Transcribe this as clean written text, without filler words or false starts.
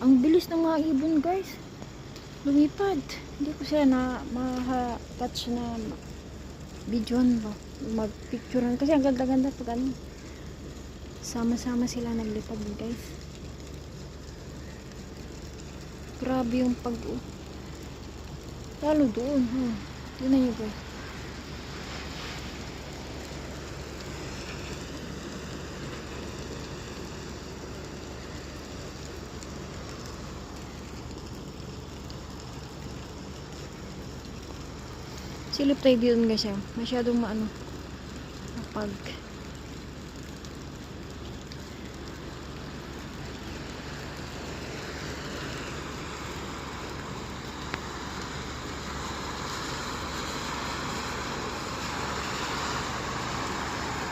Ang bilis ng mga ibon, guys. Lumipad. Hindi ko sila na ma-touch na videoan ba. Mag-picturean. Kasi ang ganda-ganda pag ano. Sama-sama sila naglipad, guys. Grabe yung pag... Lalo doon. Tingnan nyo, guys. Silip tayo doon, guys. Masyadong maano. Kapag